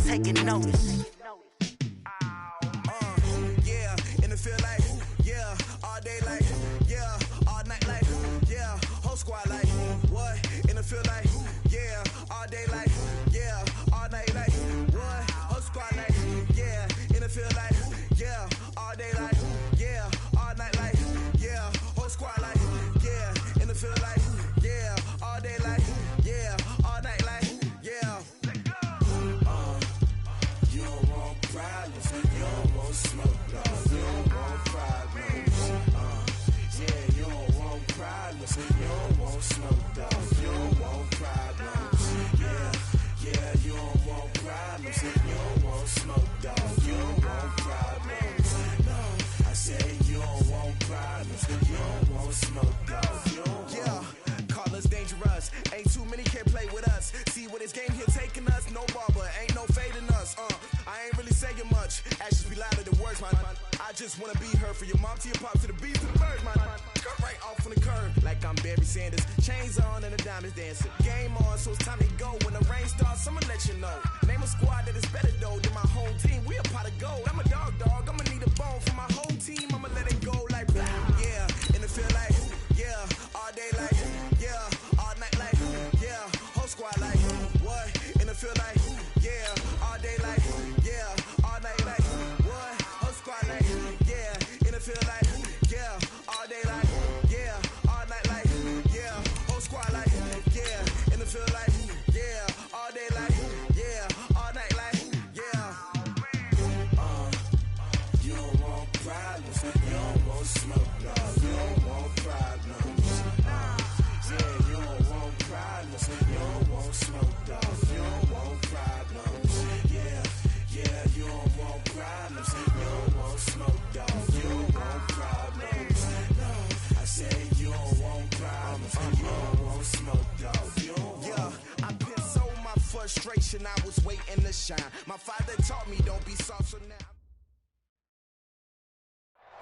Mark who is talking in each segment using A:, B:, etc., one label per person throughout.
A: taking notice.
B: Yeah, in the field like, yeah, all day like, yeah, all night like, yeah, whole squad like, what? In the field like, yeah, all day like, yeah, all night like, what? Whole squad like, yeah, in the field like, yeah, all day like, yeah, all night like, yeah, whole squad like, yeah, in the field like, yeah, all day like, yeah, all night like, yeah. You don't want problems, you don't want smoke, dog. You don't want problems. Yeah, you don't want problems, you don't want smoke, dog. You don't want problems. Yeah, you don't want problems, you don't want smoke, dog. You don't want problems. No, I say you don't want problems, you don't want smoke, dog. You don't want. Call us dangerous. Ain't too many can play with us. See what this game here taking us. No barber, ain't no fading us. I ain't really saying much. Actions be louder than words, man. I just wanna be heard for your mom to your pop to the beat to the birds, man. Cut right off on the curb like I'm Barry Sanders. Chains on and the diamonds dancing. Game on, so it's time to go. When the rain starts, I'ma let you know. Name a squad that is better though than my home team. We a pot of gold. I'm a dog. I'ma need a bone for my whole team. I'ma let it go like blah. Yeah, in the field like, yeah, all day like, yeah, all night like, yeah, whole squad like, what? In the field like, yeah, all day like, yeah, all night like, what? Whole squad like, yeah, in the field like, yeah, all day like, yeah, all night like, yeah, whole squad like, yeah, in the field like, yeah, all day like, yeah, all night like, yeah. You don't want problems, you don't want smoke, dog. You don't want problems. Yeah, you don't want problems, you don't want smoke, dog. You don't want problems. Yeah, you don't want problems, you don't want smoke, dog. You don't want problems. No, I say you don't want problems, you don't want smoke, dog. You don't want. Yeah, I put so my frustration, I was waiting to shine. My father taught me don't be soft, so now.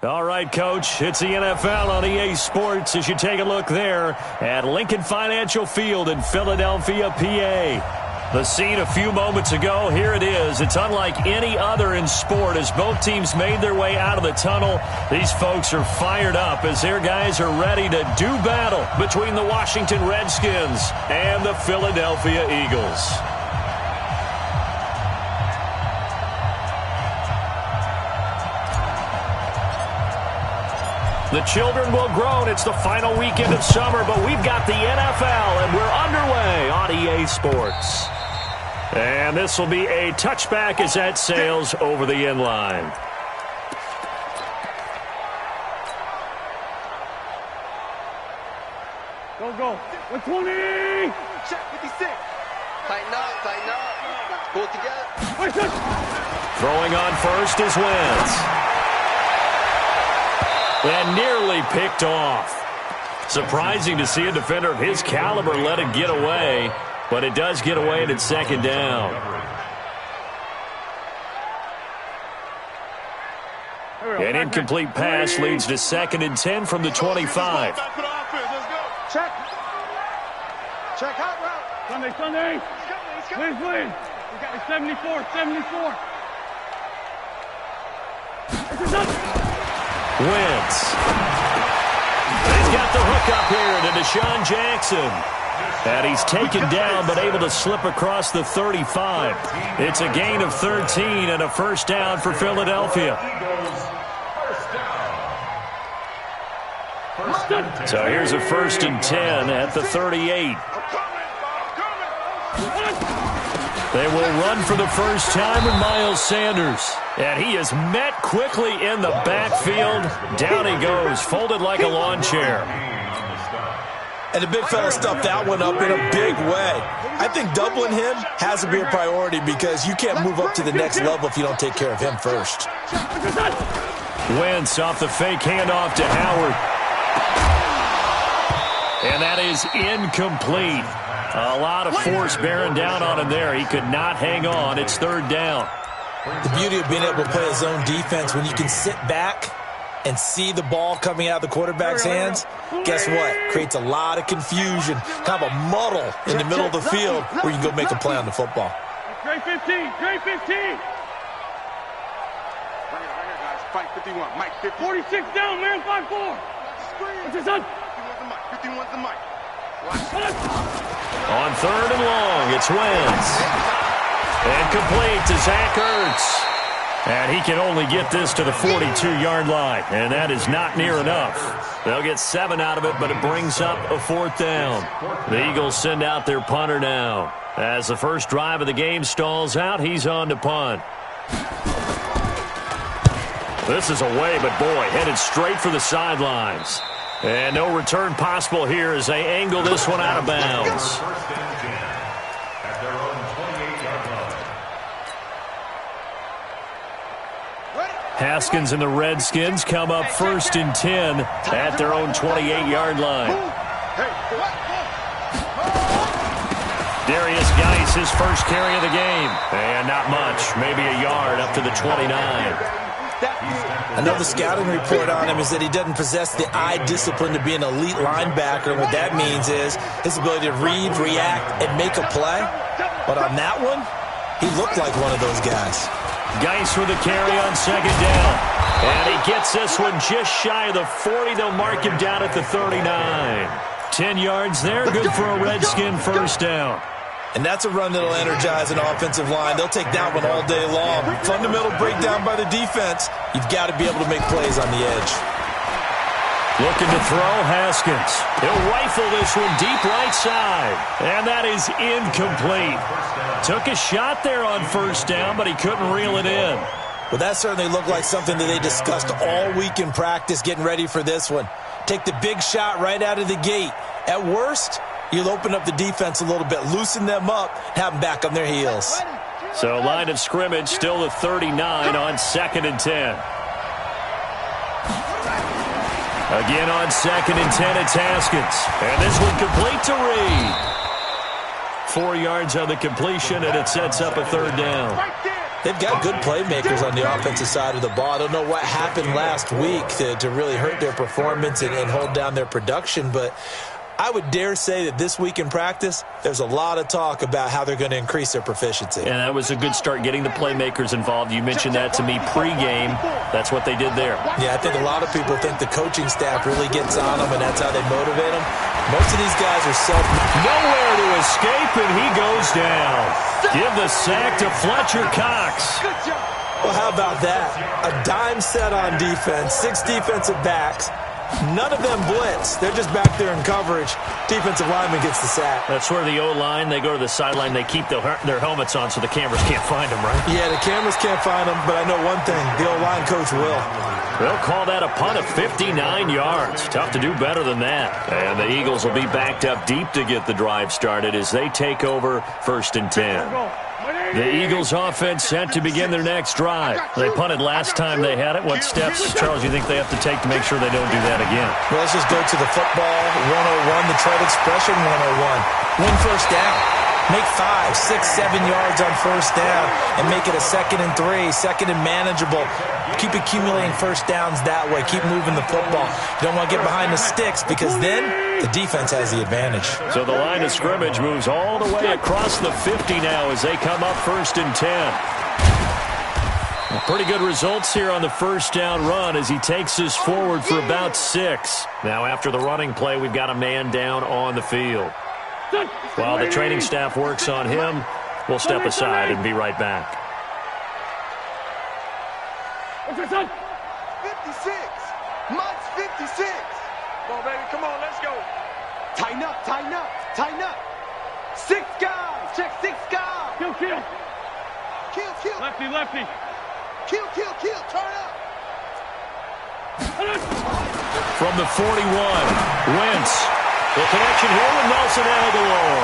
C: All right, Coach, it's the NFL on EA Sports as you take a look there at Lincoln Financial Field in Philadelphia, PA. The scene a few moments ago, here it is. It's unlike any other in sport as both teams made their way out of the tunnel. These folks are fired up as their guys are ready to do battle between the Washington Redskins and the Philadelphia Eagles. The children will groan. It's the final weekend of summer, but we've got the NFL, and we're underway on EA Sports. And this will be a touchback as that sails over the end line.
D: Go. 120!
E: Check 56. Tighten up. Pull it together.
C: Throwing on first is Wentz. And nearly picked off. Surprising to see a defender of his caliber let it get away, but it does get away and it's second down. An incomplete pass leads to 2nd and 10 from the 25.
D: Check hot route. Sunday. Please. We got a 74.
C: Wentz. He's got the hook up here to Deshaun Jackson. And he's taken down but able to slip across the 35. It's a gain of 13 and a first down for Philadelphia. So here's a 1st and 10 at the 38. They will run for the first time with Miles Sanders. And he is met quickly in the backfield. Down he goes, folded like a lawn chair.
F: And the big fella stuffed that one up in a big way. I think doubling him has to be a priority because you can't move up to the next level if you don't take care of him first.
C: Wentz off the fake handoff to Howard. And that is incomplete. A lot of force bearing down on him there. He could not hang on. It's 3rd down.
F: The beauty of being able to play a zone defense, when you can sit back and see the ball coming out of the quarterback's hands, guess what? Creates a lot of confusion, kind of a muddle in the middle of the field where you can go make a play on the football.
D: Dre 15. Dre 15.
A: Right here, guys. Fight 51. Mike 50.
D: 46 down, man. 5-4. What's your son?
A: 51's the mic. 51's the mic.
C: On third and long, it's Wentz. And complete to Zach Ertz. And he can only get this to the 42-yard line, and that is not near enough. They'll get 7 out of it, but it brings up a 4th down. The Eagles send out their punter now. As the first drive of the game stalls out, he's on to punt. This is away, but boy, headed straight for the sidelines. And no return possible here as they angle this one out of bounds. Haskins and the Redskins come up 1st and 10 at their own 28-yard line. Darius Geis, his first carry of the game. And not much, maybe a yard up to the 29.
F: Another scouting report on him is that he doesn't possess the eye discipline to be an elite linebacker. And what that means is his ability to read, react, and make a play. But on that one, he looked like one of those guys.
C: Geis with a carry on 2nd down. And he gets this one just shy of the 40. They'll mark him down at the 39. 10 yards there, good for a Redskin first down.
F: And that's a run that'll energize an offensive line. They'll take that one all day long. Fundamental breakdown by the defense. You've got to be able to make plays on the edge.
C: Looking to throw, Haskins. He'll rifle this one deep right side. And that is incomplete. Took a shot there on 1st down, but he couldn't reel it in.
F: Well, that certainly looked like something that they discussed all week in practice getting ready for this one. Take the big shot right out of the gate. At worst, you'll open up the defense a little bit, loosen them up, have them back on their heels.
C: So line of scrimmage still the 39 on 2nd and 10. Again on 2nd and 10, it's Haskins. And this one complete to Reed. 4 yards on the completion, and it sets up a 3rd down.
F: They've got good playmakers on the offensive side of the ball. I don't know what happened last week to really hurt their performance and hold down their production, but I would dare say that this week in practice, there's a lot of talk about how they're going to increase their proficiency.
C: And that was a good start, getting the playmakers involved. You mentioned that to me pregame. That's what they did there.
F: Yeah, I think a lot of people think the coaching staff really gets on them, and that's how they motivate them. Most of these guys are
C: nowhere to escape, and he goes down. Give the sack to Fletcher Cox.
F: Well, how about that? A dime set on defense, 6 defensive backs. None of them blitz. They're just back there in coverage. Defensive lineman gets the sack.
C: That's where the O-line, they go to the sideline, they keep their helmets on so the cameras can't find them, right?
F: Yeah, the cameras can't find them, but I know one thing. The O-line coach will.
C: They'll call that a punt of 59 yards. Tough to do better than that. And the Eagles will be backed up deep to get the drive started as they take over 1st and 10. The Eagles offense set to begin their next drive. They punted last time they had it. What steps, Charles, you think they have to take to make sure they don't do that again?
F: Well, let's just go to the football 101, the trade expression 101. Win first down. Make 5, 6, 7 yards on 1st down and make it a 2nd and 3, 2nd and manageable. Keep accumulating first downs that way. Keep moving the football. You don't want to get behind the sticks because then the defense has the advantage.
C: So the line of scrimmage moves all the way across the 50 now as they come up 1st and 10. Well, pretty good results here on the 1st down run as he takes us forward for about 6. Now after the running play, we've got a man down on the field. While the training staff works on him, we'll step aside and be right back.
D: What's your son?
A: 56. Mike's 56. Come on, baby. Come on, let's go. Tighten up, tighten up, tighten up. 6 guys. Check 6 guys.
D: Kill.
A: Kill.
D: Lefty.
A: Kill. Turn up.
C: From the 41, Wentz. The connection here with Nelson Aguilar.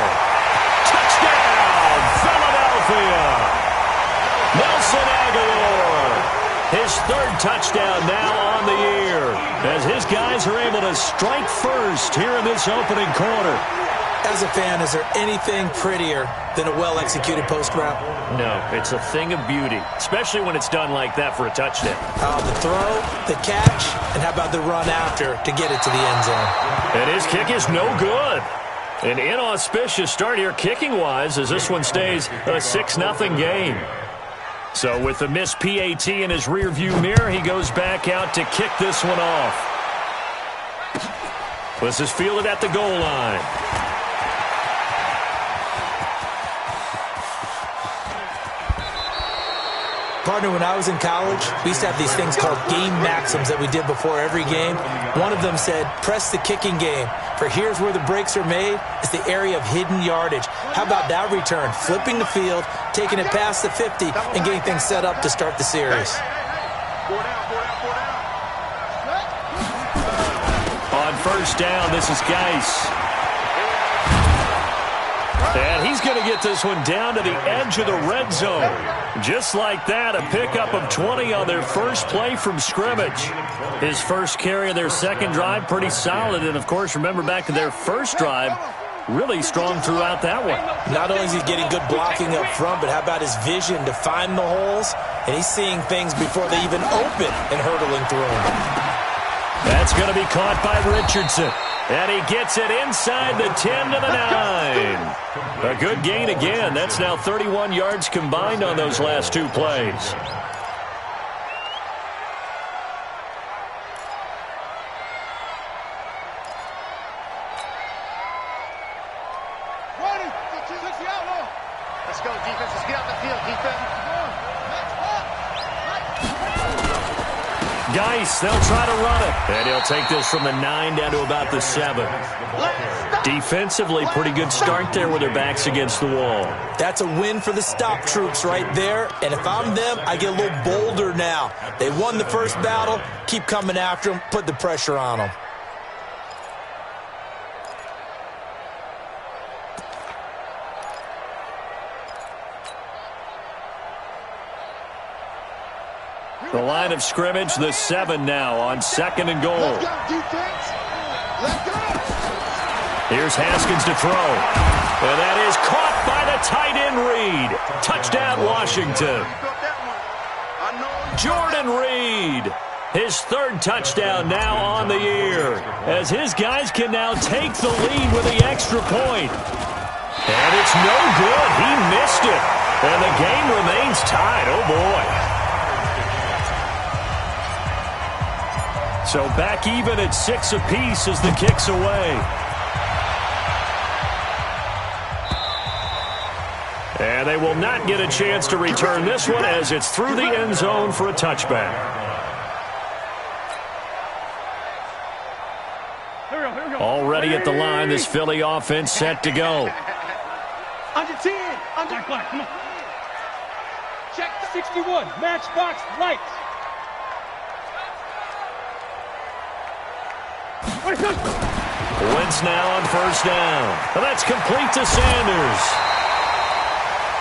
C: Touchdown, Philadelphia. Nelson Aguilar. His 3rd touchdown now on the year as his guys are able to strike first here in this opening quarter.
F: As a fan, is there anything prettier than a well-executed post route?
C: No, it's a thing of beauty, especially when it's done like that for a touchdown.
F: The throw, the catch, and how about the run after to get it to the end zone?
C: And his kick is no good. An inauspicious start here kicking-wise as this one stays a 6-0 game. So with the missed PAT in his rearview mirror, he goes back out to kick this one off. This is fielded at the goal line.
F: Partner, when I was in college, we used to have these things called game maxims that we did before every game. One of them said, press the kicking game. For here's where the breaks are made. It's the area of hidden yardage. How about that return? Flipping the field, taking it past the 50, and getting things set up to start the series.
C: On first down, this is Geis. And he's going to get this one down to the edge of the red zone. Just like that, a pickup of 20 on their first play from scrimmage. His first carry of their second drive, pretty solid. And, of course, remember back to their first drive, really strong throughout that one.
F: Not only is he getting good blocking up front, but how about his vision to find the holes? And he's seeing things before they even open and hurdling through them.
C: That's going to be caught by Richardson. And he gets it inside the 10 to the 9. A good gain again. That's now 31 yards combined on those last two plays.
A: Let's go, defense. Let's get out the field, defense.
C: Geis, they'll try to run it. And he'll take this from the 9 down to about the 7. Defensively, pretty good start there with their backs against the wall.
F: That's a win for the stop troops right there. And if I'm them, I get a little bolder now. They won the first battle. Keep coming after them. Put the pressure on them.
C: The line of scrimmage, the 7 now on second and goal.
A: Let's go, defense. Let's go.
C: Here's Haskins to throw. And that is caught by the tight end Reed. Touchdown, Washington. Jordan Reed, his third touchdown now on the year, as his guys can now take the lead with the extra point. And it's no good. He missed it. And the game remains tied. Oh, boy. So back even at 6 apiece as the kick's away. And they will not get a chance to return this one as it's through the end zone for a touchback. Already at the line, this Philly offense set to go.
A: Under 10. Under.
D: Black, come on. Check 61. Matchbox lights.
C: Wentz now on first down. And that's complete to Sanders.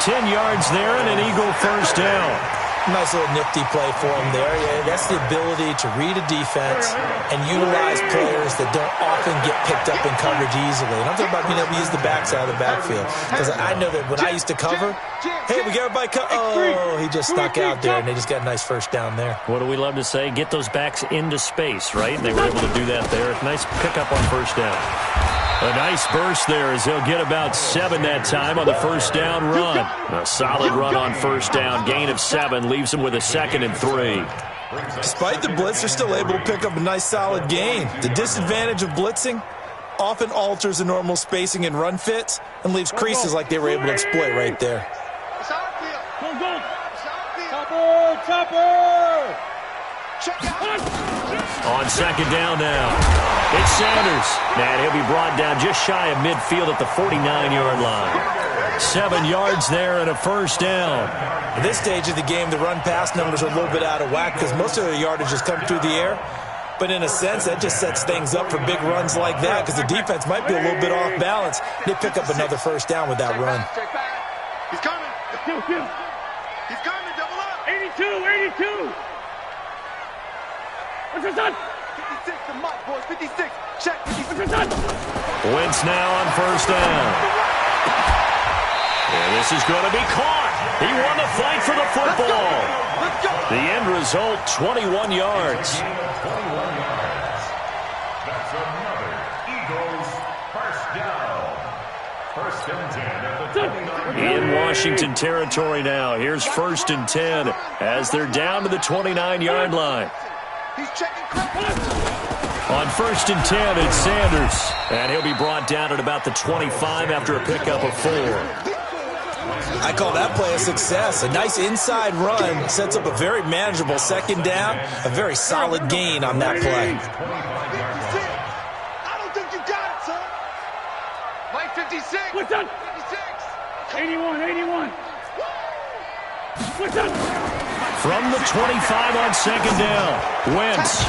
C: 10 yards there and an Eagle first down.
F: Nice little nifty play for him there. Yeah, that's the ability to read a defense and utilize players that don't often get picked up in coverage easily. And I'm talking about being able to use the backs out of the backfield. Because I know that when I used to cover, hey, we got everybody oh, he just snuck out there, and they just got a nice first down there.
C: What do we love to say? Get those backs into space, right? And they were able to do that there. Nice pickup on first down. A nice burst there as they'll get about 7 that time on the first down run. A solid run on first down. Gain of 7 leaves them with a 2nd and 3.
F: Despite the blitz, they're still able to pick up a nice solid gain. The disadvantage of blitzing often alters the normal spacing and run fits and leaves creases like they were able to exploit right there.
D: Go, go. Topper.
C: On second down now, it's Sanders. And he'll be brought down just shy of midfield at the 49-yard line. 7 yards there and a first down.
F: At this stage of the game, the run-pass numbers are a little bit out of whack because most of their yardage has come through the air. But in a sense, that just sets things up for big runs like that because the defense might be a little bit off balance. They pick up another first down with that run.
A: He's coming. He's coming. Double up.
D: 82. What's your son?
A: 56 to Mike, boys. 56. Check 56.
D: What's your son?
C: Wentz now on first down. And this is going to be caught. He won the fight for the football.
A: Let's go.
C: The end result, 21 yards.
G: 21 yards. That's another Eagles first down.
C: In Washington territory now. Here's 1st and 10 as they're down to the 29-yard line.
A: He's checking crap.
C: On 1st and 10, it's Sanders. And he'll be brought down at about the 25 after a pickup of 4.
F: I call that play a success. A nice inside run sets up a very manageable 2nd down. A very solid gain on that play.
A: 56. I don't think you got it, son. Mike 56.
D: What's up?
A: 56.
D: 81. What's up?
C: From the 25 on 2nd down, Wentz.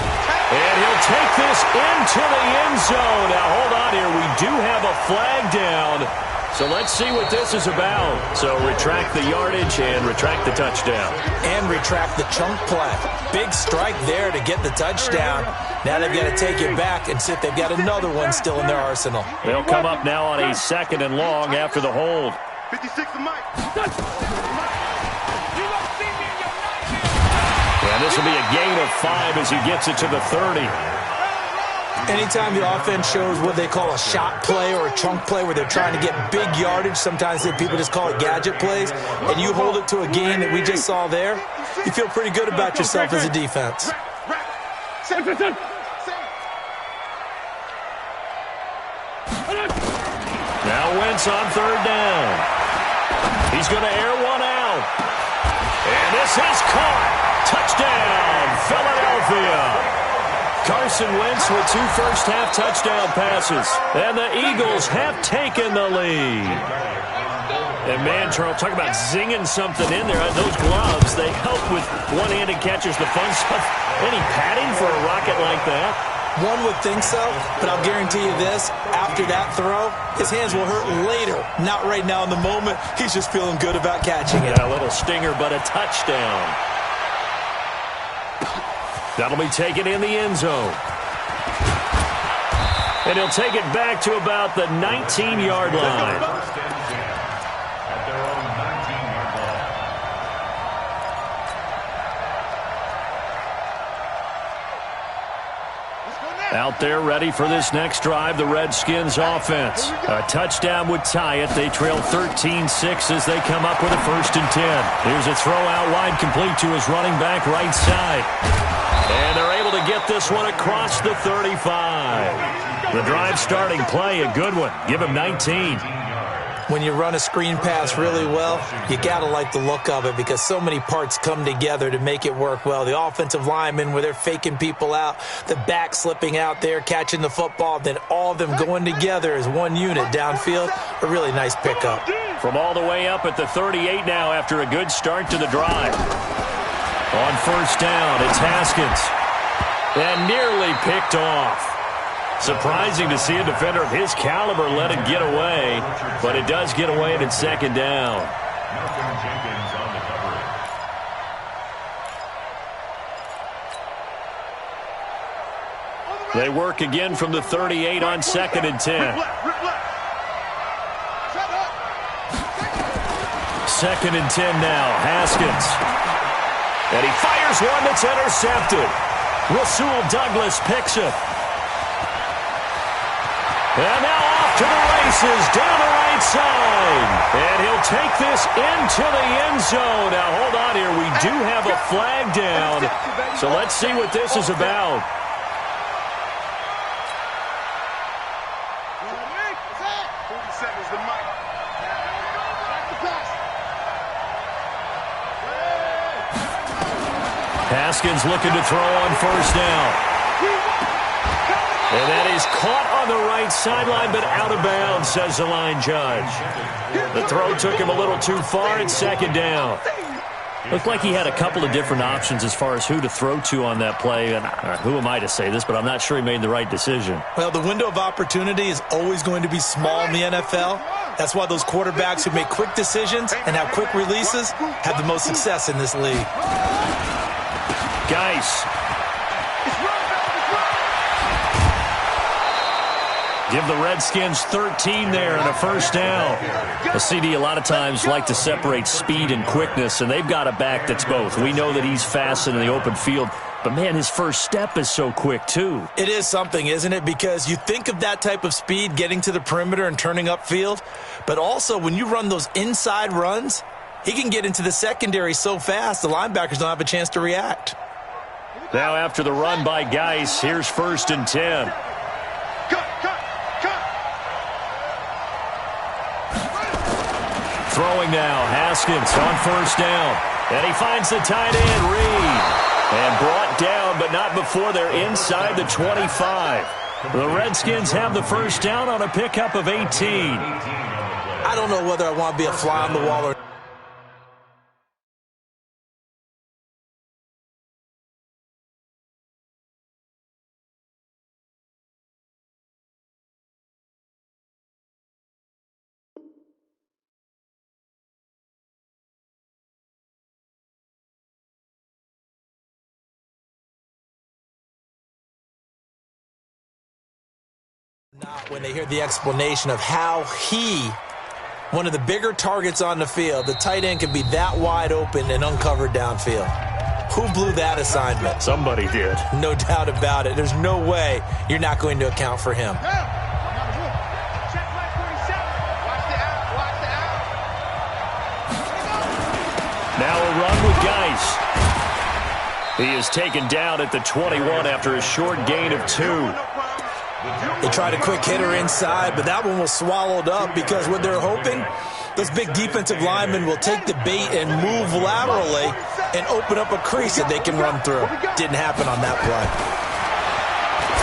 C: And he'll take this into the end zone. Now, hold on here. We do have a flag down. So let's see what this is about. So retract the yardage and retract the touchdown.
F: And retract the chunk play. Big strike there to get the touchdown. Now they've got to take it back and see if they've got another one still in their arsenal.
C: They'll come up now on a 2nd and long after the hold.
A: 56 to Mike.
C: And this will be a gain of 5 as he gets it to the 30.
F: Anytime the offense shows what they call a shot play or a chunk play where they're trying to get big yardage, sometimes people just call it gadget plays, and you hold it to a gain that we just saw there, you feel pretty good about yourself as a defense.
C: Now Wentz on 3rd down. He's going to air one out. And this is caught. Touchdown, Philadelphia. Carson Wentz with 2 first-half touchdown passes. And the Eagles have taken the lead. And, man, Charles, talk about zinging something in there. Those gloves, they help with one-handed catches, the fun stuff. Any padding for a rocket like that?
F: One would think so, but I'll guarantee you this. After that throw, his hands will hurt later. Not right now in the moment. He's just feeling good about catching it.
C: Yeah, a little stinger, but a touchdown. That'll be taken in the end zone. And he'll take it back to about the 19-yard line. Out there ready for this next drive, the Redskins offense. A touchdown would tie it. They trail 13-6 as they come up with a 1st and 10. Here's a throw out wide, complete to his running back right side. And they're able to get this one across the 35. The drive starting play, a good one. Give him 19.
F: When you run a screen pass really well, you got to like the look of it because so many parts come together to make it work well. The offensive linemen, where they're faking people out, the back slipping out there, catching the football, then all of them going together as one unit downfield. A really nice pickup.
C: From all the way up at the 38 now after a good start to the drive. On 1st down, it's Haskins. And nearly picked off. Surprising to see a defender of his caliber let it get away, but it does get away and it's 2nd down. They work again from the 38 on 2nd and 10. 2nd and 10 now, Haskins. And he fires one that's intercepted. Rasul Douglas picks it. And now off to the races, down the right side. And he'll take this into the end zone. Now, hold on here. We do have a flag down. So let's see what this is about. Haskins looking to throw on 1st down. And that is caught on the right sideline, but out of bounds, says the line judge. The throw took him a little too far. It's 2nd down. Looked like he had a couple of different options as far as who to throw to on that play. And who am I to say this, but I'm not sure he made the right decision.
F: Well, the window of opportunity is always going to be small in the NFL. That's why those quarterbacks who make quick decisions and have quick releases have the most success in this league.
C: Geis. Give the Redskins 13 there and a 1st down. The CD a lot of times like to separate speed and quickness, and they've got a back that's both. We know that he's fast in the open field. But, man, his first step is so quick, too.
F: It is something, isn't it? Because you think of that type of speed getting to the perimeter and turning upfield, but also when you run those inside runs, he can get into the secondary so fast the linebackers don't have a chance to react.
C: Now after the run by Geis, here's 1st and 10. Throwing now, Haskins on 1st down. And he finds the tight end, Reed. And brought down, but not before they're inside the 25. The Redskins have the 1st down on a pickup of 18.
F: I don't know whether I want to be a fly on the wall or not when they hear the explanation of how one of the bigger targets on the field, the tight end can be that wide open and uncovered downfield. Who blew that assignment?
C: Somebody did.
F: No doubt about it. There's no way you're not going to account for him.
C: Now a run with Geis. He is taken down at the 21 after a short gain of 2.
F: They tried a quick hitter inside, but that one was swallowed up because what they're hoping, those big defensive linemen will take the bait and move laterally and open up a crease that they can run through. Didn't happen on that play.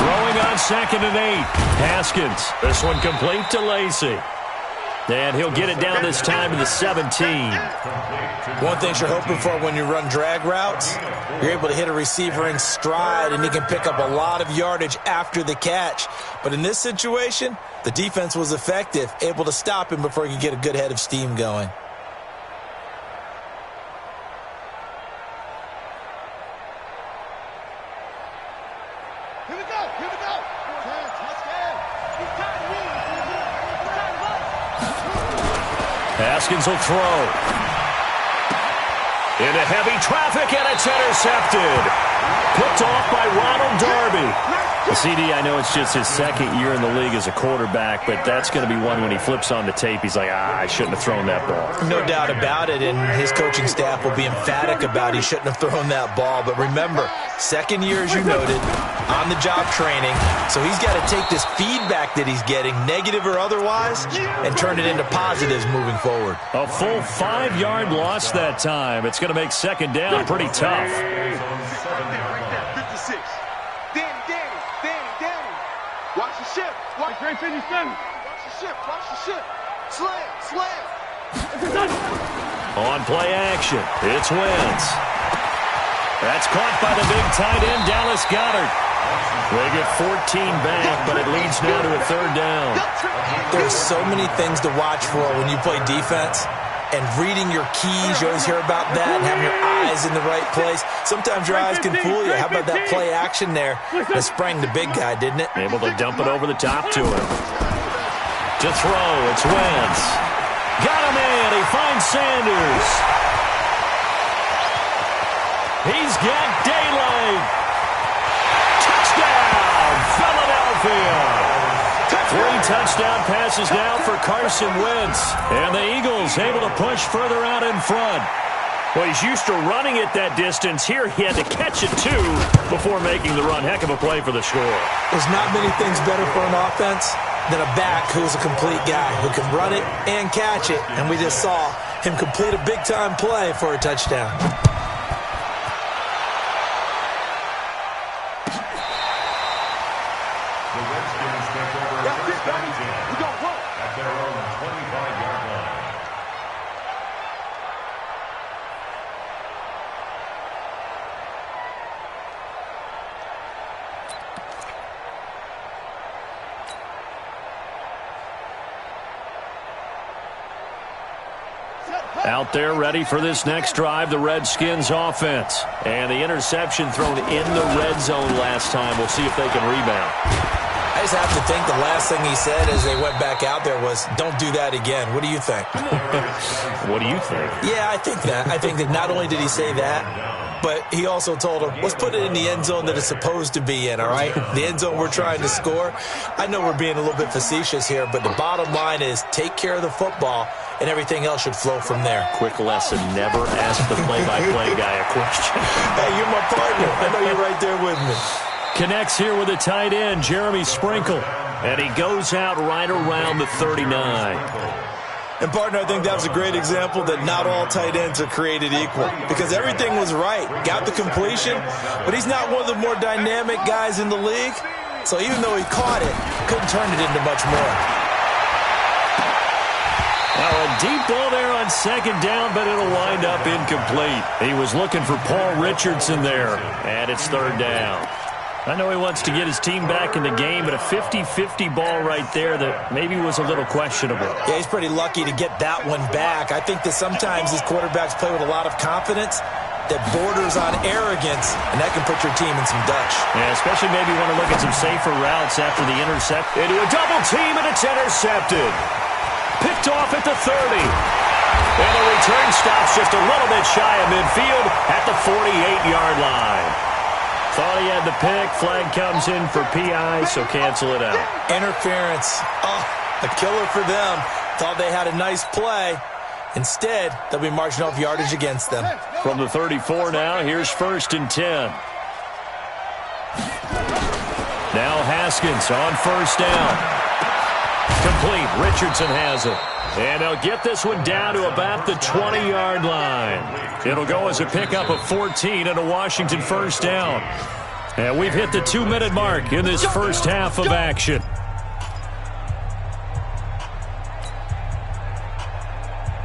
C: Throwing on 2nd and 8. Haskins. This one complete to Lacey. And he'll get it down this time to the 17.
F: One thing you're hoping for when you run drag routes, you're able to hit a receiver in stride and he can pick up a lot of yardage after the catch. But in this situation, the defense was effective, able to stop him before he could get a good head of steam going.
C: Haskins will throw. Into heavy traffic, and it's intercepted. Picked off by Ronald Darby. CD, I know it's just his 2nd year in the league as a quarterback, but that's going to be one when he flips on the tape, he's like, I shouldn't have thrown that ball.
F: No doubt about it, and his coaching staff will be emphatic about he shouldn't have thrown that ball. But remember, 2nd year, as you noted, on-the-job training, so he's got to take this feedback that he's getting, negative or otherwise, and turn it into positives moving forward.
C: A full 5-yard loss that time. It's going to make 2nd down pretty tough.
A: Watch the ship. Watch the
D: 57.
A: Watch the ship. Watch the ship. Slam.
C: On play action, it's Wentz. That's caught by the big tight end, Dallas Goedert. They get 14 back, but it leads now to a 3rd down.
F: There's so many things to watch for when you play defense. And reading your keys, you always hear about that, and having your eyes in the right place. Sometimes your eyes can fool you. How about that play action there that sprang the big guy, didn't it?
C: Able to dump it over the top to him. To throw, it's Wentz. Got him in. He finds Sanders. He's got daylight. Touchdown, Philadelphia. 3 touchdown passes now for Carson Wentz. And the Eagles able to push further out in front. Well, he's used to running it that distance. Here he had to catch it, too, before making the run. Heck of a play for the score.
F: There's not many things better for an offense than a back who's a complete guy, who can run it and catch it. And we just saw him complete a big-time play for a touchdown.
C: Out there ready for this next drive, the Redskins offense. And the interception thrown in the red zone last time. We'll see if they can rebound.
F: I just have to think the last thing he said as they went back out there was, don't do that again. What do you think?
C: What do you think?
F: Yeah, I think that. I think that not only did he say that, but he also told him, let's put it in the end zone that it's supposed to be in, all right? The end zone we're trying to score. I know we're being a little bit facetious here, but the bottom line is take care of the football, and everything else should flow from there.
C: Quick lesson, never ask the play-by-play guy a question.
F: Hey, you're my partner. I know you're right there with me.
C: Connects here with a tight end, Jeremy Sprinkle, and he goes out right around the 39.
F: And, partner, I think that was a great example that not all tight ends are created equal because everything was right. Got the completion, but he's not one of the more dynamic guys in the league. So even though he caught it, couldn't turn it into much more.
C: Now a deep ball there on second down, but it'll wind up incomplete. He was looking for Paul Richardson there, and it's third down. I know he wants to get his team back in the game, but a 50-50 ball right there that maybe was a little questionable.
F: Yeah, he's pretty lucky to get that one back. I think that sometimes these quarterbacks play with a lot of confidence that borders on arrogance, and that can put your team in some Dutch.
C: Yeah, especially maybe want to look at some safer routes after the intercept. Into a double team, and it's intercepted. Picked off at the 30. And the return stops just a little bit shy of midfield at the 48-yard line. Thought he had the pick. Flag comes in for PI, so cancel it out.
F: Interference. Oh, a killer for them. Thought they had a nice play. Instead, they'll be marching off yardage against them.
C: From the 34 now, here's 1st and 10. Now Haskins on 1st down. Complete. Richardson has it. And they'll get this one down to about the 20-yard line. It'll go as a pickup of 14 and a Washington 1st down. And we've hit the 2-minute mark in this first half of action.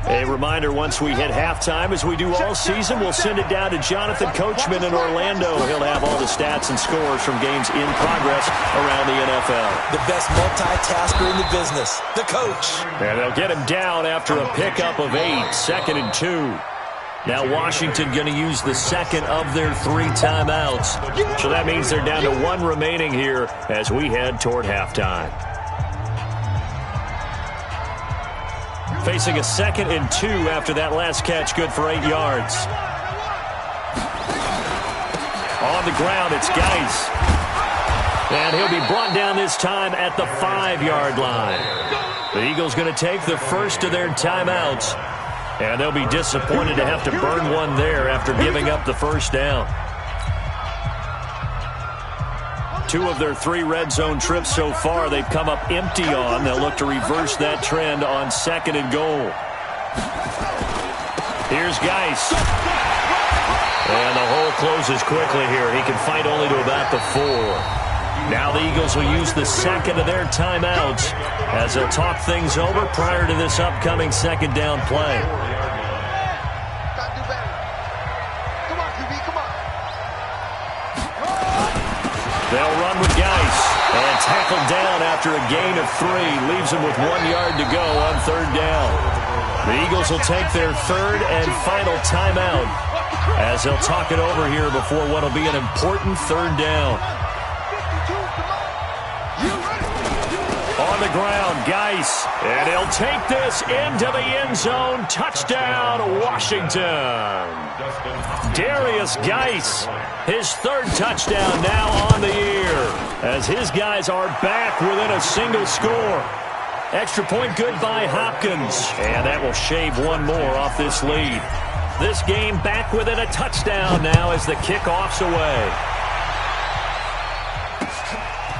C: A reminder, once we hit halftime, as we do all season, we'll send it down to Jonathan Coachman in Orlando. He'll have all the stats and scores from games in progress around the NFL.
F: The best multitasker in the business, the coach.
C: And they'll get him down after a pickup of 8, 2nd and 2. Now Washington going to use the second of their 3 timeouts. So that means they're down to 1 remaining here as we head toward halftime. Facing a 2nd and 2 after that last catch, good for 8 yards. On the ground, it's Geis. And he'll be brought down this time at the 5-yard line. The Eagles going to take the first of their timeouts. And they'll be disappointed to have to burn one there after giving up the 1st down. 2 of their 3 red zone trips so far, they've come up empty on. They'll look to reverse that trend on 2nd and goal. Here's Geis. And the hole closes quickly here. He can fight only to about the 4. Now the Eagles will use the second of their timeouts as they'll talk things over prior to this upcoming 2nd down play. They'll run with Geis. And tackled down after a gain of 3. Leaves him with 1 yard to go on 3rd down. The Eagles will take their 3rd and final timeout as they'll talk it over here before what will be an important 3rd down. On the ground, Geis. And he'll take this into the end zone. Touchdown, Washington. Darius Geis, his 3rd touchdown now on the year, as his guys are back within a single score. Extra point good by Hopkins, and that will shave 1 more off this lead. This game back within a touchdown now as the kickoff's away.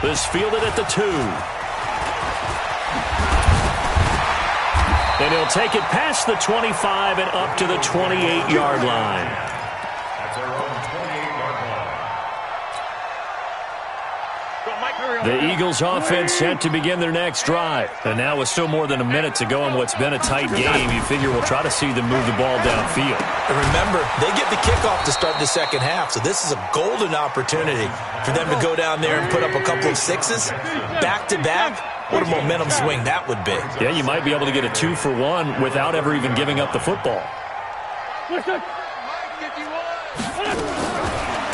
C: This fielded at the 2. And he'll take it past the 25 and up to the 28-yard line. The Eagles offense set to begin their next drive. And now with still more than a minute to go in what's been a tight game, you figure we'll try to see them move the ball downfield.
F: And remember, they get the kickoff to start the second half, so this is a golden opportunity for them to go down there and put up a couple of 6s back-to-back. What a momentum swing that would be.
C: Yeah, you might be able to get a 2-for-1 without ever even giving up the football.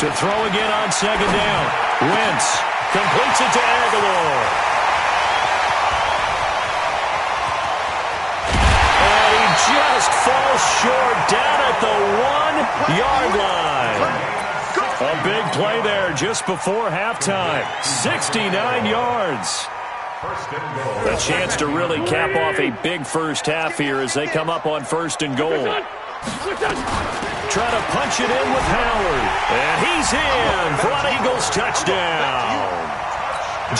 C: To throw again on 2nd down. Wentz completes it to Aguilar. And he just falls short down at the 1-yard line. play there just before halftime. 69 yards. A chance to really cap off a big first half here as they come up on 1st and goal. Try to punch it in with Howard. And he's in for an Eagles touchdown.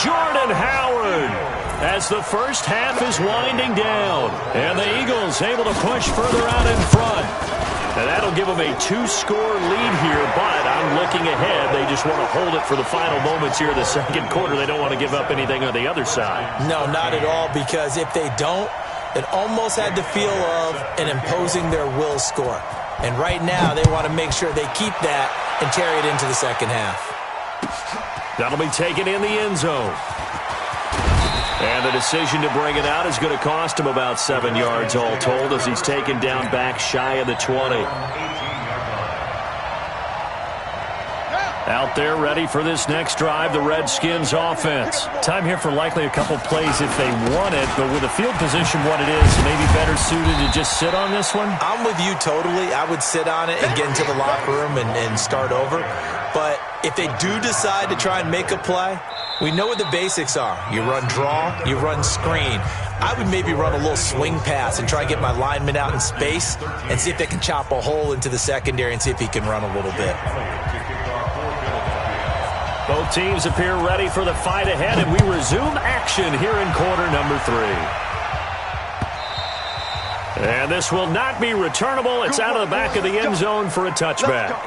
C: Jordan Howard as the first half is winding down. And the Eagles able to push further out in front. And that'll give them a 2-score lead here, but I'm looking ahead. They just want to hold it for the final moments here in the second quarter. They don't want to give up anything on the other side.
F: No, not at all, because if they don't, it almost had the feel of an imposing their will score. And right now, they want to make sure they keep that and carry it into the second half.
C: That'll be taken in the end zone. And the decision to bring it out is going to cost him about 7 yards all told as he's taken down back shy of the 20. Out there ready for this next drive, the Redskins offense. Time here for likely a couple plays if they want it, but with the field position what it is, maybe better suited to just sit on this one?
F: I'm with you totally. I would sit on it and get into the locker room and start over. But if they do decide to try and make a play, we know what the basics are. You run draw, you run screen. I would maybe run a little swing pass and try and get my lineman out in space and see if they can chop a hole into the secondary and see if he can run a little bit.
C: Both teams appear ready for the fight ahead, and we resume action here in quarter number 3. And this will not be returnable. It's out of the back of the end zone for a touchback.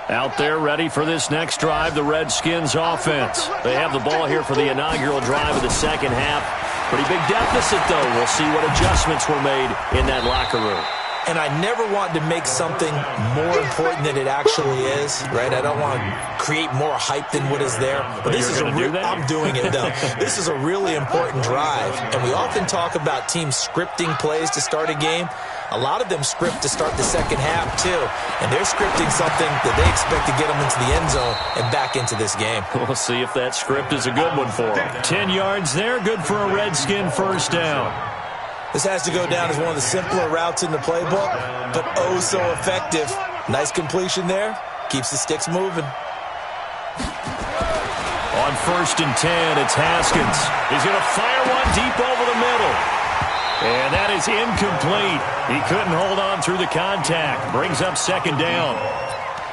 C: Out there ready for this next drive, the Redskins offense. They have the ball here for the inaugural drive of the second half. Pretty big deficit, though. We'll see what adjustments were made in that locker room.
F: And I never want to make something more important than it actually is, right? I don't want to create more hype than what is there. But this is I'm doing it, though. This is a really important drive. And we often talk about teams scripting plays to start a game. A lot of them script to start the second half, too. And they're scripting something that they expect to get them into the end zone and back into this game.
C: We'll see if that script is a good one for them. 10 yards there, good for a Redskin first down.
F: This has to go down as one of the simpler routes in the playbook, but oh so effective. Nice completion there. Keeps the sticks moving.
C: On 1st and 10, it's Haskins. He's going to fire one deep over the middle. And that is incomplete. He couldn't hold on through the contact. Brings up second down.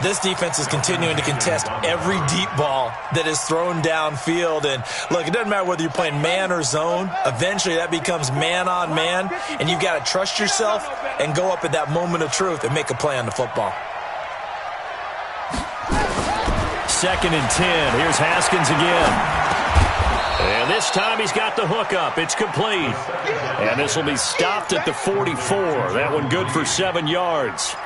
F: This defense is continuing to contest every deep ball that is thrown downfield. And look, it doesn't matter whether you're playing man or zone. Eventually that becomes man on man. And you've got to trust yourself and go up at that moment of truth and make a play on the football.
C: 2nd and 10. Here's Haskins again. And this time he's got the hook up. It's complete. And this will be stopped at the 44. That one good for 7 yards.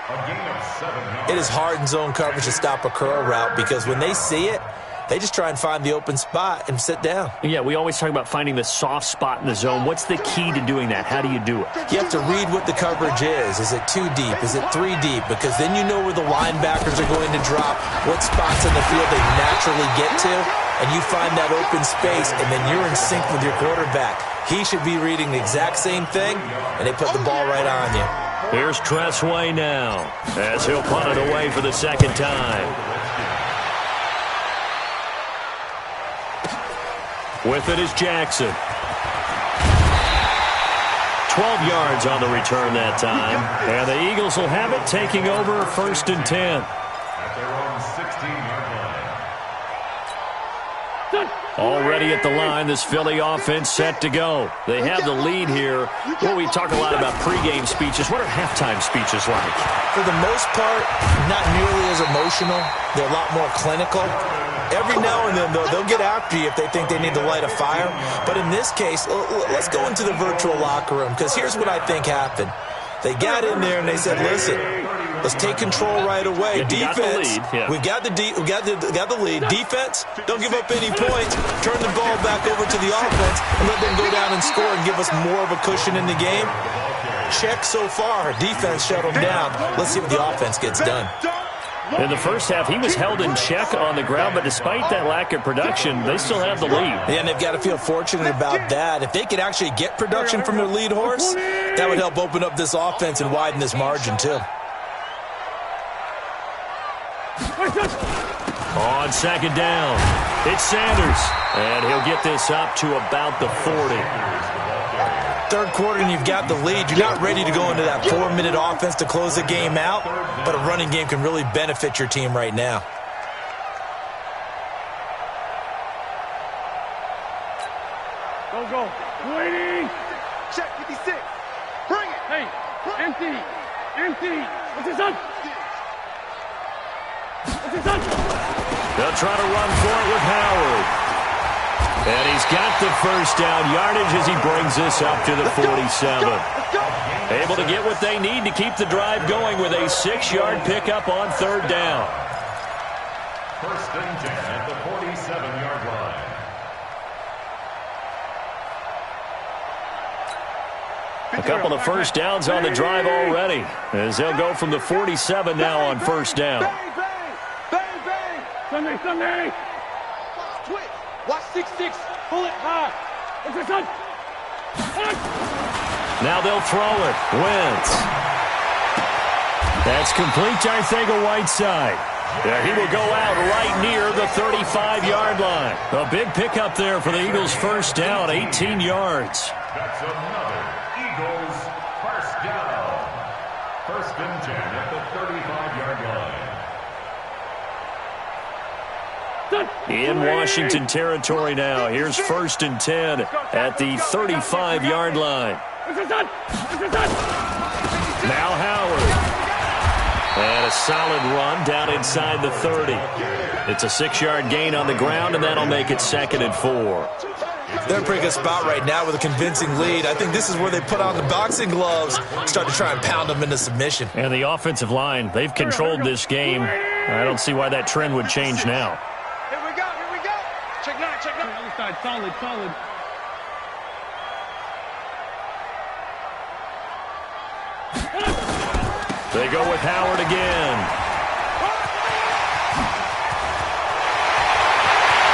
F: It is hard in zone coverage to stop a curl route because when they see it, they just try and find the open spot and sit down.
C: Yeah, we always talk about finding the soft spot in the zone. What's the key to doing that? How do you do it?
F: You have to read what the coverage is. Is it 2 deep? Is it 3 deep? Because then you know where the linebackers are going to drop, what spots in the field they naturally get to, and you find that open space, and then you're in sync with your quarterback. He should be reading the exact same thing, and they put the ball right on you.
C: Here's Tressway now as he'll punt it away for the second time. With it is Jackson. 12 yards on the return that time. And the Eagles will have it, taking over 1st and 10. Already at the line, this Philly offense set to go. They have the lead here. Well, we talk a lot about pregame speeches. What are halftime speeches like?
F: For the most part, not nearly as emotional. They're a lot more clinical. Every now and then, though, they'll get after you if they think they need to light a fire. But in this case, let's go into the virtual locker room, because here's what I think happened. They got in there and they said, listen, let's take control right away. Defense, we've got the lead. Defense, don't give up any points. Turn the ball back over to the offense and let them go down and score and give us more of a cushion in the game. Check so far. Defense shut them down. Let's see what the offense gets done.
C: In the first half, he was held in check on the ground, but despite that lack of production, they still have the lead.
F: Yeah, and they've got to feel fortunate about that. If they could actually get production from their lead horse, that would help open up this offense and widen this margin, too.
C: On second down, it's Sanders, and he'll get this up to about the 40.
F: Third quarter and you've got the lead. You're not ready to go into that 4-minute offense to close the game out, but a running game can really benefit your team right now.
D: Go. 280.
A: Check 56. Bring it.
D: Hey, empty. What's his son?
C: They'll try to run for it with Howard. And he's got the first down yardage as he brings this up to the 47. Able to get what they need to keep the drive going with a 6-yard pickup on third down.
G: First and 10 at the 47-yard line.
C: A couple of first downs on the drive already, as they'll go from the 47 now on first down.
D: Sunday.
A: Twitch. Watch 6-6. Pull it high.
D: What's his son?
C: Now they'll throw it. Wentz. That's complete to Arcega-Whiteside. Yeah, he will go out right near the 35-yard line. A big pickup there for the Eagles' first down, 18 yards.
G: That's another Eagles first down. First and 10 at the 35-yard line.
C: In Washington territory now. Here's first and 10 at the 35-yard line. Now Howard. And a solid run down inside the 30. It's a 6-yard gain on the ground, and that'll make it 2nd and 4.
F: They're in a pretty good spot right now with a convincing lead. I think this is where they put on the boxing gloves, start to try and pound them into submission.
C: And the offensive line, they've controlled this game. I don't see why that trend would change now.
A: Here we go. Check 9.
D: Other side, solid.
C: They go with Howard again.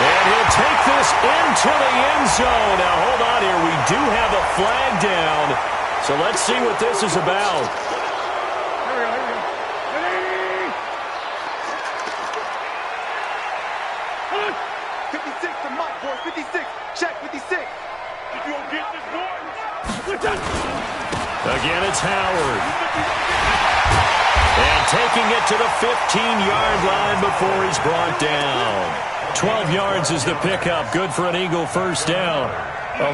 C: And he'll take this into the end zone. Now, hold on here. We do have a flag down. So let's see what this is about.
D: Here we go. Ready?
A: 56 to Mike, boys. 56. Check 56.
D: If you don't get this, boys.
C: Again, it's Howard. And taking it to the 15-yard line before he's brought down. 12 yards is the pickup. Good for an Eagle first down.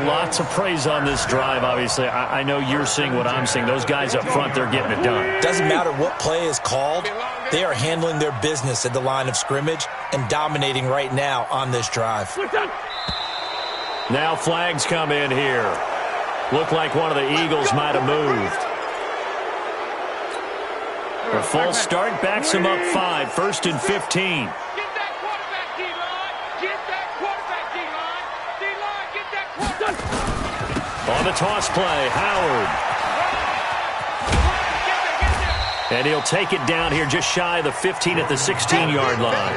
C: Lots of praise on this drive, obviously. I know you're seeing what I'm seeing. Those guys up front, they're getting it done.
F: Doesn't matter what play is called. They are handling their business at the line of scrimmage and dominating right now on this drive.
C: Now flags come in here. Look like one of the Eagles might have moved. A false start backs him up 5. First and 15.
D: Get that quarterback, D-line. Get that quarterback, D-line. D-line, get that quarterback.
C: On the toss play, Howard. And he'll take it down here just shy of the 15 at the 16-yard line.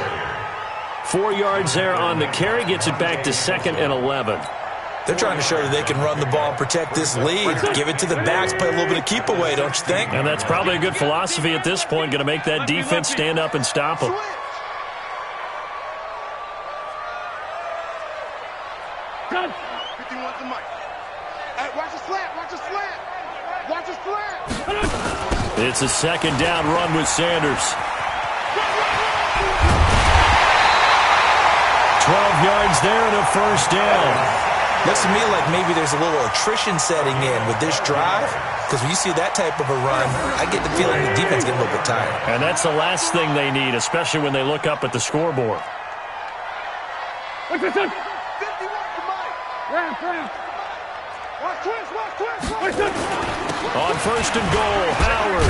C: 4 yards there on the carry. Gets it back to 2nd and 11.
F: They're trying to show that they can run the ball and protect this lead. Give it to the backs, play a little bit of keep away, don't you think?
C: And that's probably a good philosophy at this point. Going to make that defense stand up and stop them.
A: 51 to Mike. Hey, watch the slant.
C: It's a 2nd down run with Sanders. 12 yards there and a first down.
F: Looks to me like maybe there's a little attrition setting in with this drive, because when you see that type of a run, I get the feeling the defense getting a little bit tired.
C: And that's the last thing they need, especially when they look up at the scoreboard.
D: What's this?
A: 51 to Mike.
D: Ramp.
A: Watch twist.
C: On first and goal, Howard.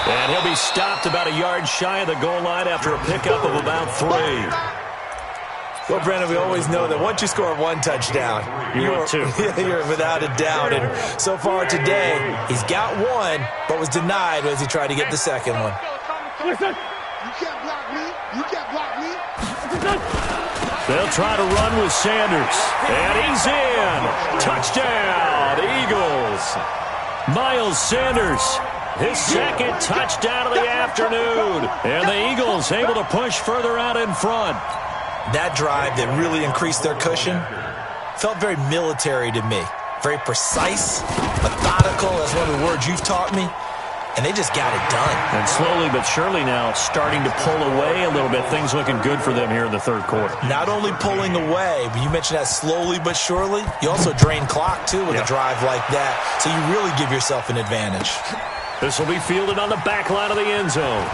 C: And he'll be stopped about a yard shy of the goal line after a pickup of about 3.
F: Well, Brandon, we always know that once you score one touchdown, you're without a doubt. And so far today, he's got one, but was denied as he tried to get the second one.
D: Listen.
A: You can't block me. You can't block me.
C: They'll try to run with Sanders. And he's in. Touchdown, Eagles. Miles Sanders, his second touchdown of the afternoon. And the Eagles able to push further out in front.
F: That drive that really increased their cushion felt very military to me. Very precise, methodical. That's one of the words you've taught me. And they just got it done.
C: And slowly but surely now starting to pull away a little bit. Things looking good for them here in the third quarter.
F: Not only pulling away, but you mentioned that slowly but surely. You also drain clock, too, with a drive like that. So you really give yourself an advantage.
C: This will be fielded on the back line of the end zone.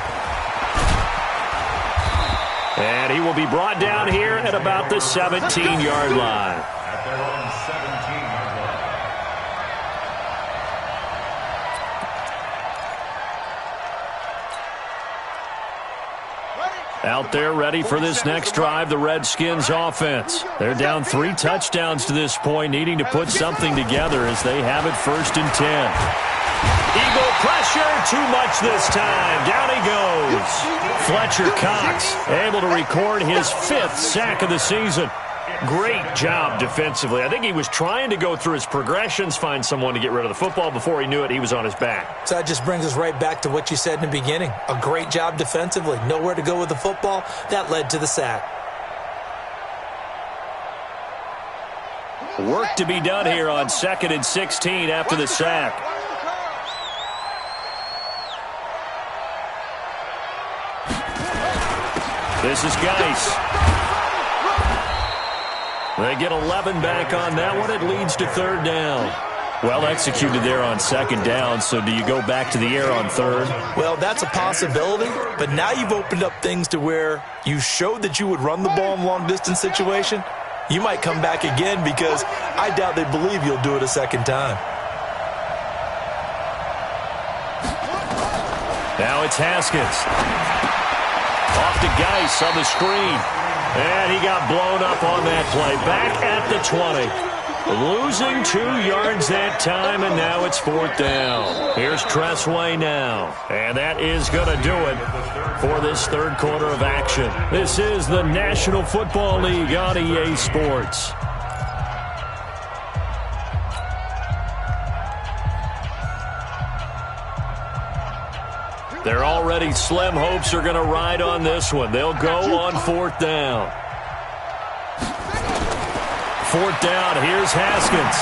C: And he will be brought down here at about the 17-yard line.
G: At their own 17-yard line.
C: Out there ready for this next drive, the Redskins offense. They're down 3 touchdowns to this point, needing to put something together as they have it 1st and 10. Eagle pressure, too much this time. Down he goes. Fletcher Cox able to record his 5th sack of the season. Great job defensively. I think he was trying to go through his progressions, find someone to get rid of the football. Before he knew it, he was on his back.
F: So that just brings us right back to what you said in the beginning. A great job defensively. Nowhere to go with the football. That led to the sack.
C: Work to be done here on 2nd and 16 after the sack. This is Geis. They get 11 back on that one. It leads to 3rd down. Well executed there on 2nd down, so do you go back to the air on 3rd?
F: Well, that's a possibility, but now you've opened up things to where you showed that you would run the ball in long-distance situation. You might come back again because I doubt they believe you'll do it a 2nd time.
C: Now it's Haskins. Off to Geis on the screen. And he got blown up on that play. Back at the 20. Losing 2 yards that time, and now it's 4th down. Here's Tressway now. And that is going to do it for this 3rd quarter of action. This is the National Football League on EA Sports. Their already slim hopes are going to ride on this one. They'll go on 4th down. 4th down, here's Haskins.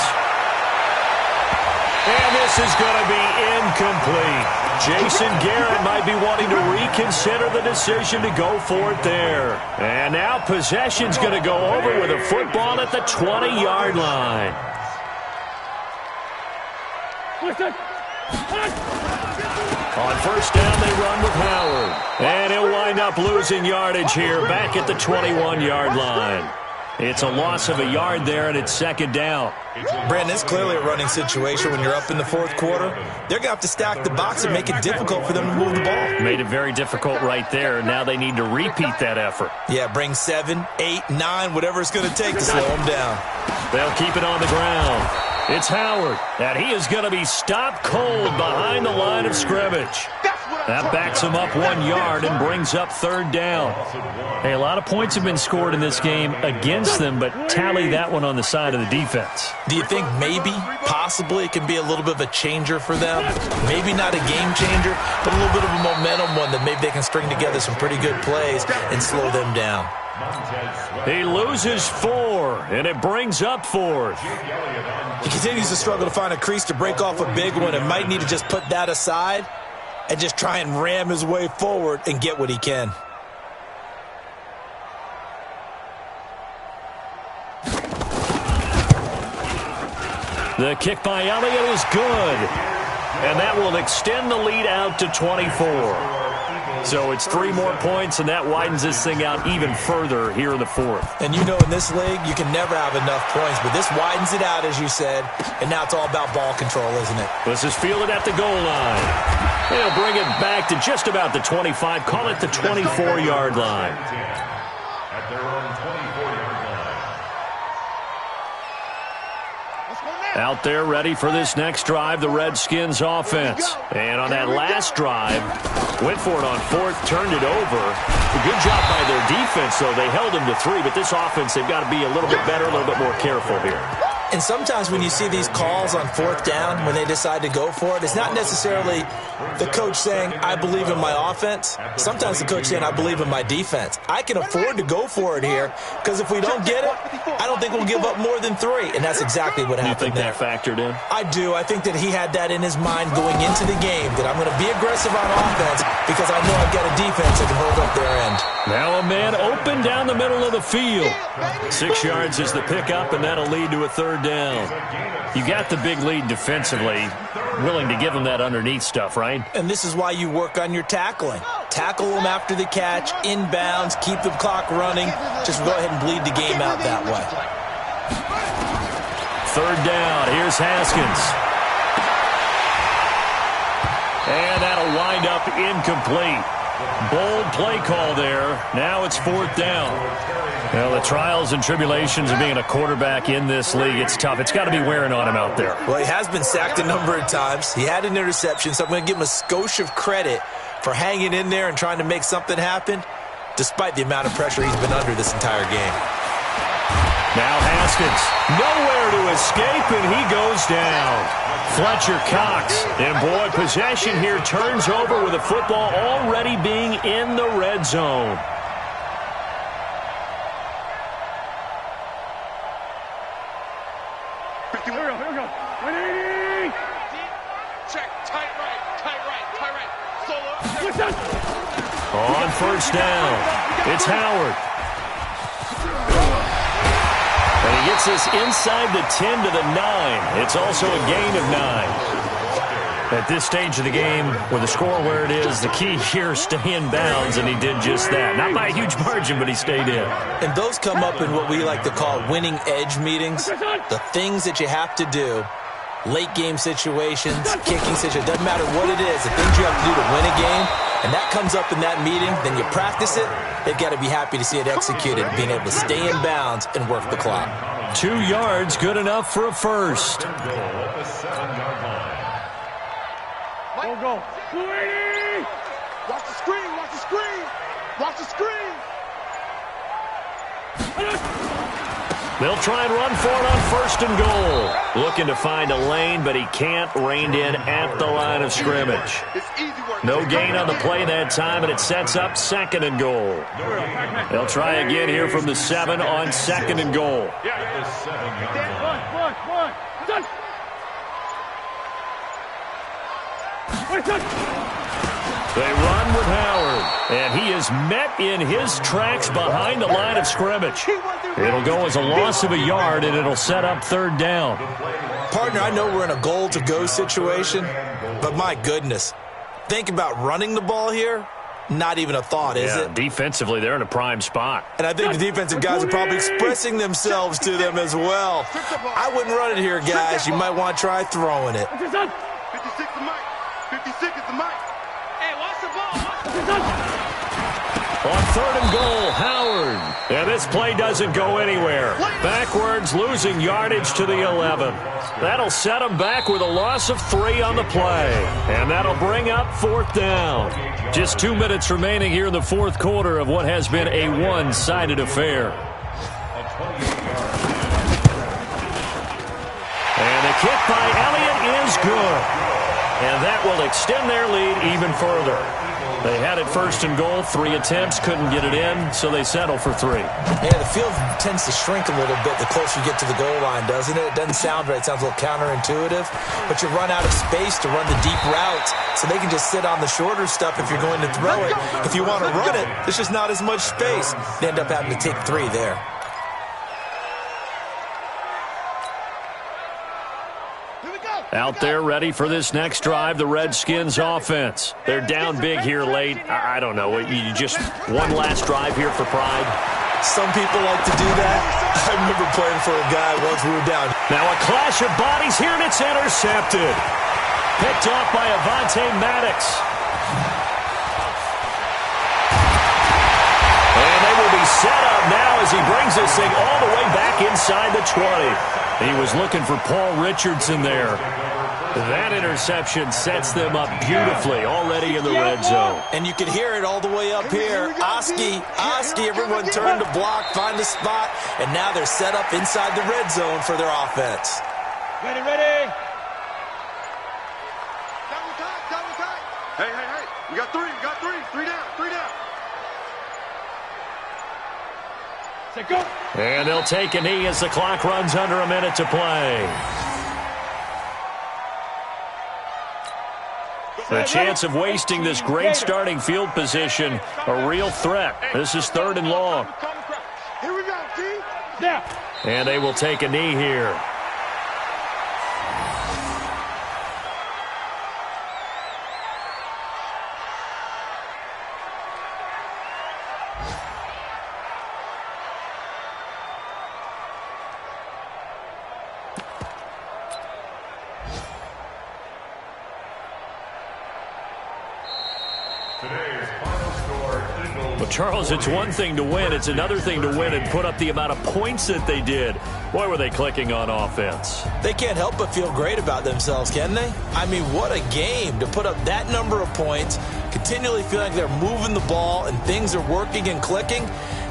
C: And this is going to be incomplete. Jason Garrett might be wanting to reconsider the decision to go for it there. And now possession's going to go over with a football at the 20-yard line. On 1st down, they run with Howard. And he'll wind up losing yardage here back at the 21-yard line. It's a loss of a yard there, and it's 2nd down.
F: Brandon, it's clearly a running situation when you're up in the 4th quarter. They're going to have to stack the box and make it difficult for them to move the ball.
C: Made it very difficult right there. Now they need to repeat that effort.
F: Yeah, bring 7, 8, 9, whatever it's going to take to slow them down.
C: They'll keep it on the ground. It's Howard, and he is going to be stopped cold behind the line of scrimmage. That backs him up 1 yard and brings up 3rd down. Hey, a lot of points have been scored in this game against them, but tally that one on the side of the defense.
F: Do you think maybe, possibly, it can be a little bit of a changer for them? Maybe not a game changer, but a little bit of a momentum one that maybe they can string together some pretty good plays and slow them down.
C: He loses 4, and it brings up 4th.
F: He continues to struggle to find a crease to break off a big one and might need to just put that aside and just try and ram his way forward and get what he can.
C: The kick by Elliott is good, and that will extend the lead out to 24. So it's 3 more points, and that widens this thing out even further here in the 4th.
F: And you know, in this league, you can never have enough points, but this widens it out, as you said, and now it's all about ball control, isn't it?
C: This is fielded at the goal line. They'll bring it back to just about the 25, call it the 24-yard line.
G: At their own 24-yard line.
C: Out there ready for this next drive, the Redskins offense. And on that last drive, Went for it on fourth, turned it over. A good job by their defense, though. They held him to 3, but this offense, they've got to be a little bit better, a little bit more careful here.
F: And sometimes when you see these calls on fourth down, when they decide to go for it, it's not necessarily the coach saying, I believe in my offense. Sometimes the coach saying, I believe in my defense. I can afford to go for it here because if we don't get it, I don't think we'll give up more than 3. And that's exactly what happened there.
C: You think that factored in?
F: I do. I think that he had that in his mind going into the game, that I'm going to be aggressive on offense because I know I've got a defense that can hold up their end.
C: Now a man open down the middle of the field. 6 yards is the pickup, and that'll lead to a third down. You got the big lead defensively, willing to give them that underneath stuff, right?
F: And this is why you work on your tackling. Tackle them after the catch, inbounds, keep the clock running. Just go ahead and bleed the game out that way.
C: Third down. Here's Haskins. And that'll wind up incomplete. Bold play call there. Now it's fourth down. Well, the trials and tribulations of being a quarterback in this league, it's tough. It's got to be wearing on him out there.
F: Well, he has been sacked a number of times. He had an interception, so I'm going to give him a skosh of credit for hanging in there and trying to make something happen, despite the amount of pressure he's been under this entire game.
C: Now Haskins, nowhere to escape, and he goes down. Fletcher Cox, and boy, possession here turns over with the football already being in the red zone.
D: Here we go. 180. Check, tight right. Solo.
C: On first down, it's Howard. And he gets this inside the 10 to the 9. It's also a gain of 9. At this stage of the game, with the score where it is, the key here, stay in bounds, and he did just that. Not by a huge margin, but he stayed in.
F: And those come up in what we like to call winning edge meetings. The things that you have to do, late game situations, kicking situations, doesn't matter what it is, the things you have to do to win a game, and that comes up in that meeting, then you practice it, they've got to be happy to see it executed, being able to stay in bounds and work the clock.
C: 2 yards, good enough for a first.
D: Go. 280.
A: Watch the screen. Watch the screen.
C: They'll try and run for it on first and goal. Looking to find a lane, but he can't. Reined in at the line of scrimmage. No gain on the play that time, and it sets up second and goal. They'll try again here from the 7 on second and goal.
D: One.
C: They run with Howard, and he is met in his tracks behind the line of scrimmage. It'll go as a loss of a yard, and it'll set up third down.
F: Partner, I know we're in a goal-to-go situation, but my goodness, think about running the ball here. Not even a thought, is it?
C: Defensively, they're in a prime spot.
F: And I think the defensive guys are probably expressing themselves to them as well. I wouldn't run it here, guys. You might want to try throwing it.
A: 56 the mic. 56 is the mic.
D: Hey, watch the ball.
C: On third and goal, Howard. And this play doesn't go anywhere. Backwards, losing yardage to the 11. That'll set him back with a loss of 3 on the play. And that'll bring up fourth down. Just 2 minutes remaining here in the fourth quarter of what has been a one-sided affair. And the kick by Elliott is good. And that will extend their lead even further. They had it first and goal, 3 attempts, couldn't get it in, so they settle for 3.
F: Yeah, the field tends to shrink a little bit the closer you get to the goal line, doesn't it? It doesn't sound right. It sounds a little counterintuitive. But you run out of space to run the deep routes, so they can just sit on the shorter stuff if you're going to throw it. If you want to run it, there's just not as much space. They end up having to take 3 there.
C: Out there ready for this next drive, the Redskins offense. They're down big here late. I don't know. You just one last drive here for pride?
F: Some people like to do that. I remember playing for a guy once we were down.
C: Now a clash of bodies here, and it's intercepted. Picked off by Avonte Maddox. And they will be set up now as he brings this thing all the way back inside the 20. He was looking for Paul Richardson there. That interception sets them up beautifully already in the red zone.
F: And you can hear it all the way up here. Oski, everyone turned to block, find a spot, and now they're set up inside the red zone for their offense.
D: Ready.
A: Double tight. Hey. We got three. Three down.
D: Say go.
C: And they'll take a knee as the clock runs under a minute to play. The chance of wasting this great starting field position, a real threat. This is 3rd and long.
A: Here we go, T.
D: Snap.
C: And they will take a knee here. Well, Charles, it's one thing to win. It's another thing to win and put up the amount of points that they did. Boy, were they clicking on offense.
F: They can't help but feel great about themselves, can they? I mean, what a game to put up that number of points, continually feel like they're moving the ball and things are working and clicking.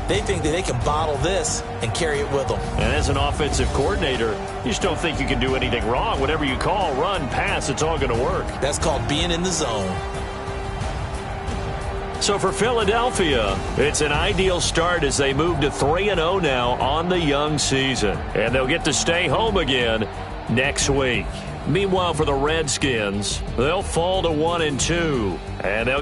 F: They think that they can bottle this and carry it with them.
C: And as an offensive coordinator, you just don't think you can do anything wrong. Whatever you call, run, pass, it's all going to work.
F: That's called being in the zone.
C: So for Philadelphia, it's an ideal start as they move to 3-0 now on the young season. And they'll get to stay home again next week. Meanwhile, for the Redskins, they'll fall to 1-2. And they'll